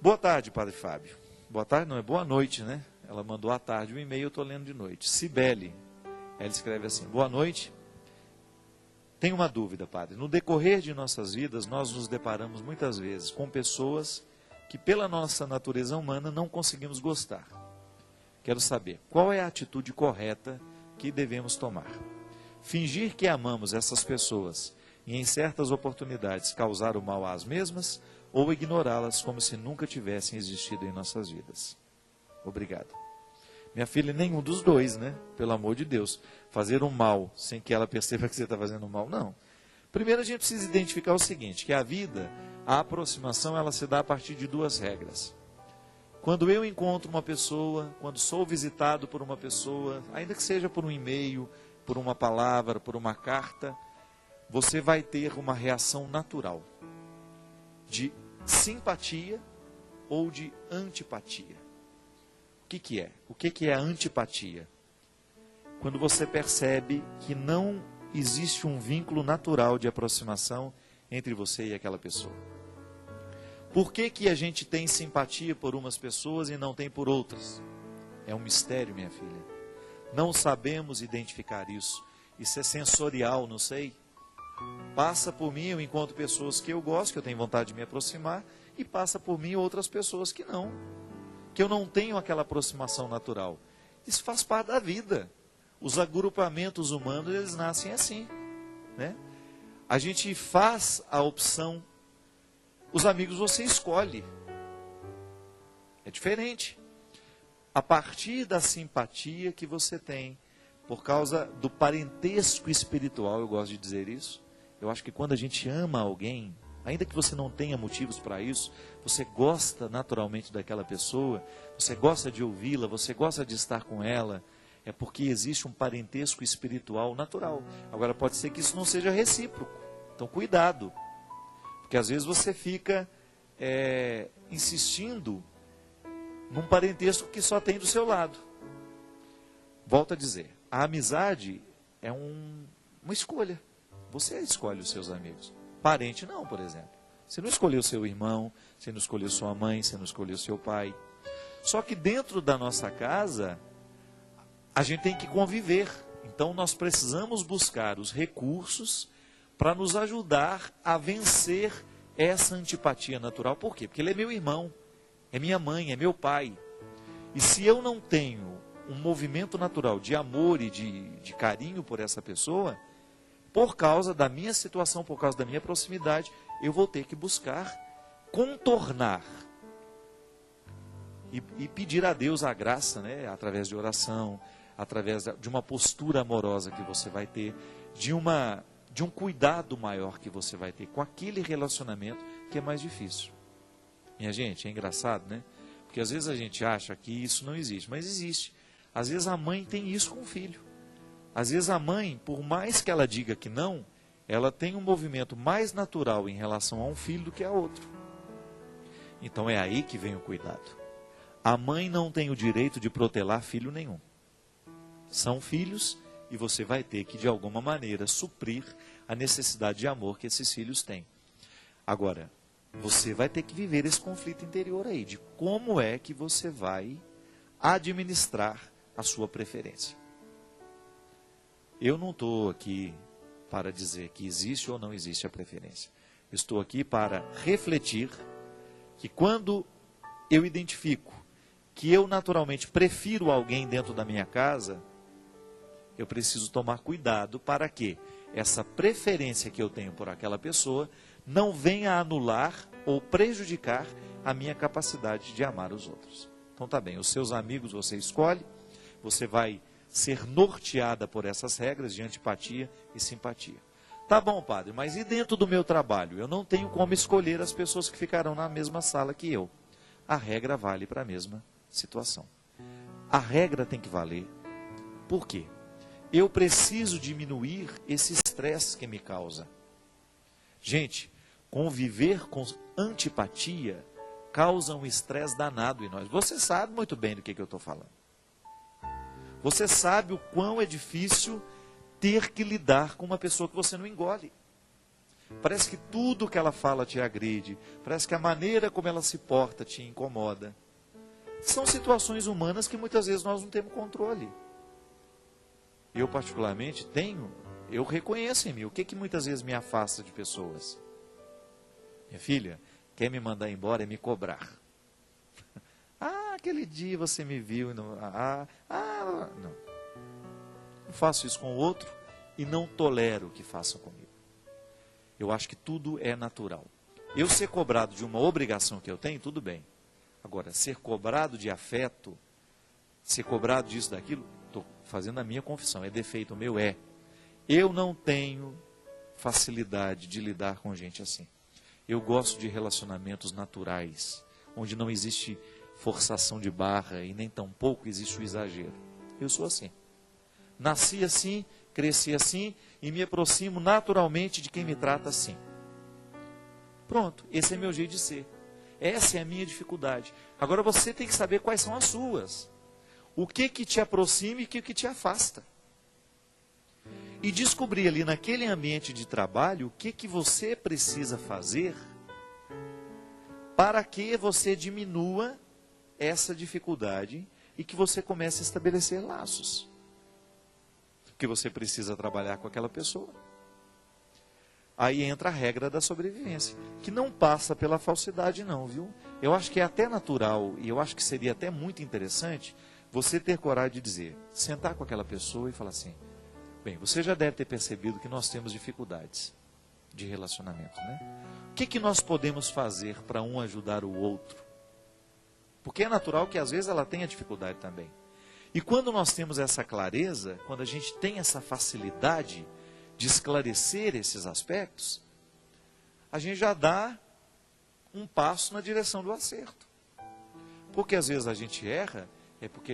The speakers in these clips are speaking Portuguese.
Boa tarde, Padre Fábio. Boa tarde, não, é boa noite, né? Ela mandou à tarde um e-mail, eu estou lendo de noite. Cibele, ela escreve assim: boa noite. Tenho uma dúvida, Padre. No decorrer de nossas vidas, nós nos deparamos muitas vezes com pessoas que, pela nossa natureza humana, não conseguimos gostar. Quero saber, qual é a atitude correta que devemos tomar? Fingir que amamos essas pessoas e, em certas oportunidades, causar o mal às mesmas, ou ignorá-las como se nunca tivessem existido em nossas vidas? Obrigado. Minha filha, nenhum dos dois, né? Pelo amor de Deus. Fazer um mal sem que ela perceba que você está fazendo mal, não. Primeiro a gente precisa identificar o seguinte, que a vida, a aproximação, ela se dá a partir de duas regras. Quando eu encontro uma pessoa, quando sou visitado por uma pessoa, ainda que seja por um e-mail, por uma palavra, por uma carta, você vai ter uma reação natural de simpatia ou de antipatia. O que é? O que é a antipatia? Quando você percebe que não existe um vínculo natural de aproximação entre você e aquela pessoa. Por que a gente tem simpatia por umas pessoas e não tem por outras? É um mistério, minha filha. Não sabemos identificar isso. Isso é sensorial, não sei. Passa por mim, eu encontro pessoas que eu gosto, que eu tenho vontade de me aproximar, e passa por mim outras pessoas que não. Que eu não tenho aquela aproximação natural. Isso faz parte da vida. Os agrupamentos humanos, eles nascem assim, né? A gente faz a opção. Os amigos você escolhe. É diferente. A partir da simpatia que você tem, por causa do parentesco espiritual, eu gosto de dizer isso. Eu acho que quando a gente ama alguém, ainda que você não tenha motivos para isso, você gosta naturalmente daquela pessoa, você gosta de ouvi-la, você gosta de estar com ela, é porque existe um parentesco espiritual natural. Agora pode ser que isso não seja recíproco, então cuidado, porque às vezes você fica insistindo num parentesco que só tem do seu lado. Volto a dizer, a amizade é uma escolha, você escolhe os seus amigos. Parente não, por exemplo. Você não escolheu seu irmão, você não escolheu sua mãe, você não escolheu seu pai. Só que dentro da nossa casa, a gente tem que conviver. Então nós precisamos buscar os recursos para nos ajudar a vencer essa antipatia natural. Por quê? Porque ele é meu irmão, é minha mãe, é meu pai. E se eu não tenho um movimento natural de amor e de carinho por essa pessoa, por causa da minha situação, por causa da minha proximidade, eu vou ter que buscar contornar e pedir a Deus a graça, né? Através de oração, através de uma postura amorosa que você vai ter, de um cuidado maior que você vai ter com aquele relacionamento que é mais difícil. Minha gente, é engraçado, né? Porque às vezes a gente acha que isso não existe, mas existe. Às vezes a mãe tem isso com o filho. Às vezes a mãe, por mais que ela diga que não, ela tem um movimento mais natural em relação a um filho do que a outro. Então é aí que vem o cuidado. A mãe não tem o direito de protelar filho nenhum. São filhos e você vai ter que, de alguma maneira, suprir a necessidade de amor que esses filhos têm. Agora, você vai ter que viver esse conflito interior aí, de como é que você vai administrar a sua preferência. Eu não estou aqui para dizer que existe ou não existe a preferência. Estou aqui para refletir que quando eu identifico que eu naturalmente prefiro alguém dentro da minha casa, eu preciso tomar cuidado para que essa preferência que eu tenho por aquela pessoa não venha anular ou prejudicar a minha capacidade de amar os outros. Então tá bem, os seus amigos você escolhe, você vai ser norteada por essas regras de antipatia e simpatia. Tá bom, padre, mas e dentro do meu trabalho? Eu não tenho como escolher as pessoas que ficarão na mesma sala que eu. A regra vale para a mesma situação. A regra tem que valer. Por quê? Eu preciso diminuir esse estresse que me causa. Gente, conviver com antipatia causa um estresse danado em nós. Você sabe muito bem do que eu estou falando. Você sabe o quão é difícil ter que lidar com uma pessoa que você não engole. Parece que tudo que ela fala te agride. Parece que a maneira como ela se porta te incomoda. São situações humanas que muitas vezes nós não temos controle. Eu particularmente eu reconheço em mim o que muitas vezes me afasta de pessoas. Minha filha, quer me mandar embora é me cobrar. Aquele dia você me viu. Não. Não faço isso com o outro e não tolero que façam comigo. Eu acho que tudo é natural. Eu ser cobrado de uma obrigação que eu tenho, tudo bem. Agora, ser cobrado de afeto, ser cobrado disso, daquilo, estou fazendo a minha confissão, é defeito meu, Eu não tenho facilidade de lidar com gente assim. Eu gosto de relacionamentos naturais, onde não existe forçação de barra e nem tampouco existe o exagero. Eu sou assim. Nasci assim, cresci assim e me aproximo naturalmente de quem me trata assim. Pronto, esse é meu jeito de ser. Essa é a minha dificuldade. Agora você tem que saber quais são as suas. O que te aproxima e o que te afasta. E descobrir ali naquele ambiente de trabalho o que você precisa fazer para que você diminua essa dificuldade e que você comece a estabelecer laços. Porque você precisa trabalhar com aquela pessoa. Aí entra a regra da sobrevivência, que não passa pela falsidade não, viu? Eu acho que é até natural, e eu acho que seria até muito interessante, você ter coragem de dizer, sentar com aquela pessoa e falar assim, bem, você já deve ter percebido que nós temos dificuldades de relacionamento, né? O que nós podemos fazer para um ajudar o outro? Porque é natural que às vezes ela tenha dificuldade também. E quando nós temos essa clareza, quando a gente tem essa facilidade de esclarecer esses aspectos, a gente já dá um passo na direção do acerto. Porque às vezes a gente erra, é porque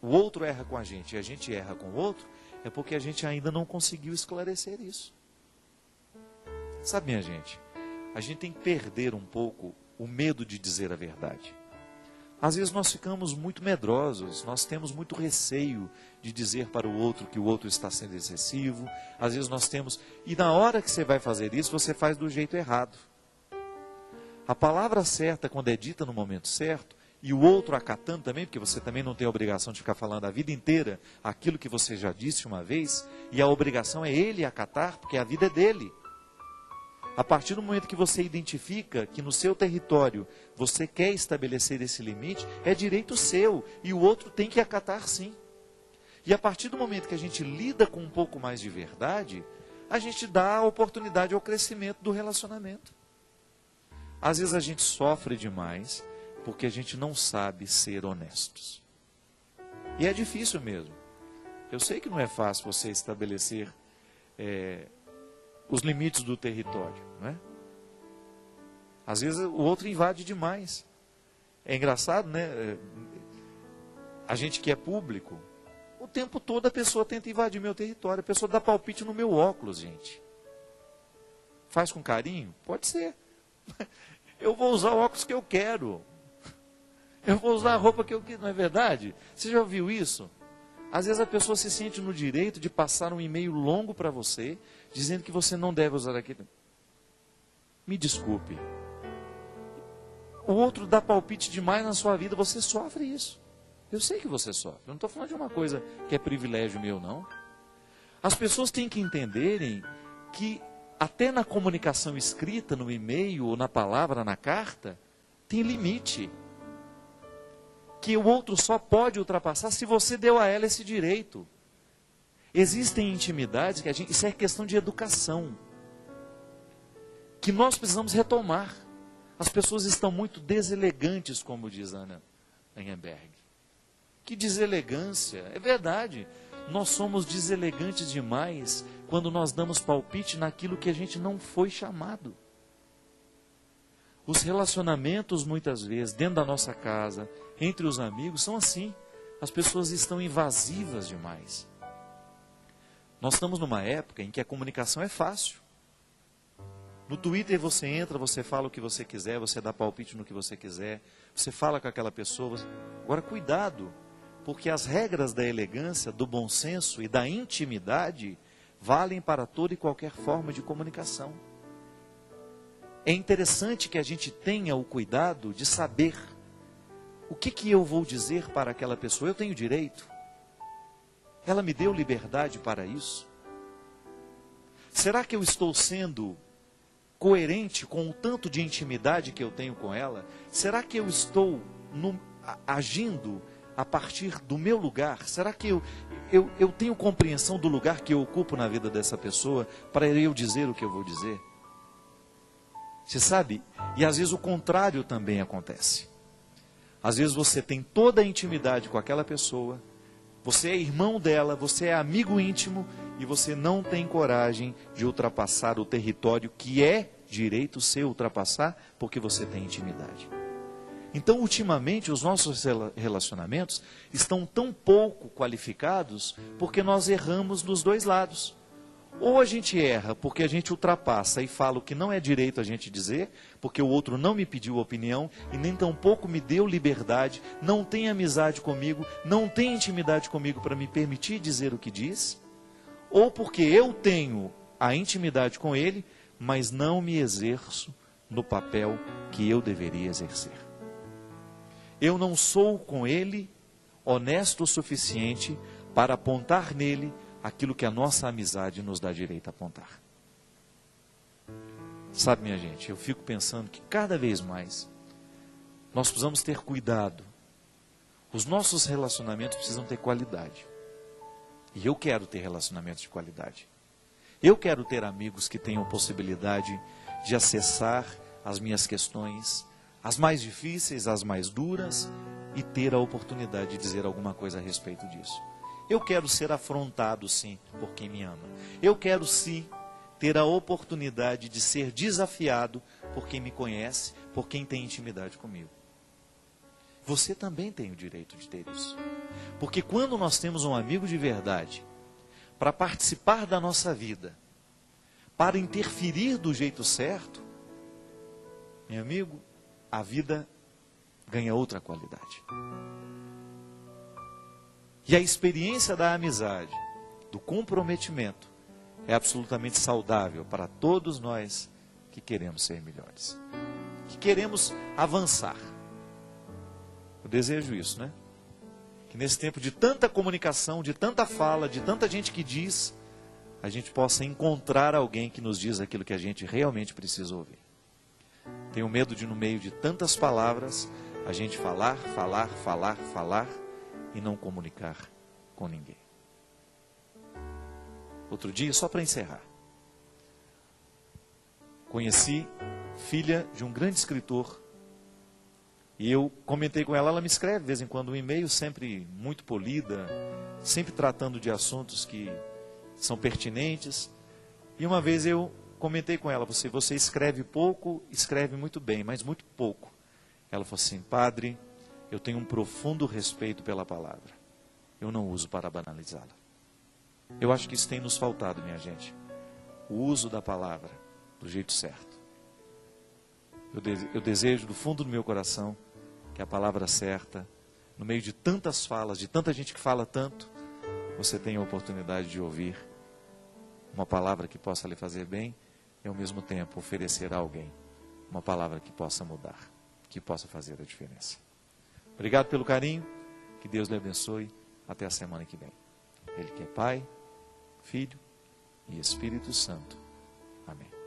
o outro erra com a gente e a gente erra com o outro, é porque a gente ainda não conseguiu esclarecer isso. Sabe, minha gente, a gente tem que perder um pouco o medo de dizer a verdade. Às vezes nós ficamos muito medrosos, nós temos muito receio de dizer para o outro que o outro está sendo excessivo. Às vezes nós temos... E na hora que você vai fazer isso, você faz do jeito errado. A palavra certa, quando é dita no momento certo, e o outro acatando também, porque você também não tem a obrigação de ficar falando a vida inteira aquilo que você já disse uma vez, e a obrigação é ele acatar, porque a vida é dele. A partir do momento que você identifica que no seu território você quer estabelecer esse limite, é direito seu, e o outro tem que acatar sim. E a partir do momento que a gente lida com um pouco mais de verdade, a gente dá a oportunidade ao crescimento do relacionamento. Às vezes a gente sofre demais, porque a gente não sabe ser honestos. E é difícil mesmo. Eu sei que não é fácil você estabelecer os limites do território, não é? Às vezes o outro invade demais. É engraçado, né? A gente que é público, o tempo todo a pessoa tenta invadir meu território. A pessoa dá palpite no meu óculos, gente. Faz com carinho? Pode ser. Eu vou usar o óculos que eu quero. Eu vou usar a roupa que eu quero, não é verdade? Você já ouviu isso? Às vezes a pessoa se sente no direito de passar um e-mail longo para você, dizendo que você não deve usar aquilo. Me desculpe. O outro dá palpite demais na sua vida, você sofre isso. Eu sei que você sofre. Eu não estou falando de uma coisa que é privilégio meu, não. As pessoas têm que entenderem que até na comunicação escrita, no e-mail, ou na palavra, na carta, tem limite. Que o outro só pode ultrapassar se você deu a ela esse direito. Existem intimidades que isso é questão de educação, que nós precisamos retomar. As pessoas estão muito deselegantes, como diz Ana Anhenberg. Que deselegância, é verdade. Nós somos deselegantes demais quando nós damos palpite naquilo que a gente não foi chamado. Os relacionamentos, muitas vezes, dentro da nossa casa, entre os amigos, são assim. As pessoas estão invasivas demais. Nós estamos numa época em que a comunicação é fácil. No Twitter você entra, você fala o que você quiser, você dá palpite no que você quiser, você fala com aquela pessoa. Agora, cuidado, porque as regras da elegância, do bom senso e da intimidade valem para toda e qualquer forma de comunicação. É interessante que a gente tenha o cuidado de saber o que eu vou dizer para aquela pessoa. Eu tenho direito? Ela me deu liberdade para isso? Será que eu estou sendo coerente com o tanto de intimidade que eu tenho com ela? Será que eu estou agindo a partir do meu lugar? Será que eu tenho compreensão do lugar que eu ocupo na vida dessa pessoa para eu dizer o que eu vou dizer? Você sabe? E às vezes o contrário também acontece. Às vezes você tem toda a intimidade com aquela pessoa, você é irmão dela, você é amigo íntimo, e você não tem coragem de ultrapassar o território que é direito seu ultrapassar, porque você tem intimidade. Então, ultimamente, os nossos relacionamentos estão tão pouco qualificados porque nós erramos dos dois lados. Ou a gente erra porque a gente ultrapassa e fala o que não é direito a gente dizer, porque o outro não me pediu opinião e nem tampouco me deu liberdade, não tem amizade comigo, não tem intimidade comigo para me permitir dizer o que diz, ou porque eu tenho a intimidade com ele, mas não me exerço no papel que eu deveria exercer. Eu não sou com ele honesto o suficiente para apontar nele aquilo que a nossa amizade nos dá direito a apontar. Sabe, minha gente, eu fico pensando que cada vez mais nós precisamos ter cuidado. Os nossos relacionamentos precisam ter qualidade. E eu quero ter relacionamentos de qualidade. Eu quero ter amigos que tenham possibilidade de acessar as minhas questões, as mais difíceis, as mais duras, e ter a oportunidade de dizer alguma coisa a respeito disso. Eu quero ser afrontado, sim, por quem me ama. Eu quero, sim, ter a oportunidade de ser desafiado por quem me conhece, por quem tem intimidade comigo. Você também tem o direito de ter isso. Porque quando nós temos um amigo de verdade, para participar da nossa vida, para interferir do jeito certo, meu amigo, a vida ganha outra qualidade. E a experiência da amizade, do comprometimento, é absolutamente saudável para todos nós que queremos ser melhores, que queremos avançar. Eu desejo isso, né? Que nesse tempo de tanta comunicação, de tanta fala, de tanta gente que diz, a gente possa encontrar alguém que nos diz aquilo que a gente realmente precisa ouvir. Tenho medo de, no meio de tantas palavras, a gente falar e não comunicar com ninguém. Outro dia, só para encerrar, conheci filha de um grande escritor, e eu comentei com ela, ela me escreve de vez em quando um e-mail, sempre muito polida, sempre tratando de assuntos que são pertinentes, e uma vez eu comentei com ela, você escreve pouco, escreve muito bem, mas muito pouco. Ela falou assim, padre, eu tenho um profundo respeito pela palavra, eu não uso para banalizá-la. Eu acho que isso tem nos faltado, minha gente, o uso da palavra do jeito certo. Eu desejo do fundo do meu coração que a palavra certa, no meio de tantas falas, de tanta gente que fala tanto, você tenha a oportunidade de ouvir uma palavra que possa lhe fazer bem e ao mesmo tempo oferecer a alguém uma palavra que possa mudar, que possa fazer a diferença. Obrigado pelo carinho, que Deus lhe abençoe, até a semana que vem. Ele que é Pai, Filho e Espírito Santo. Amém.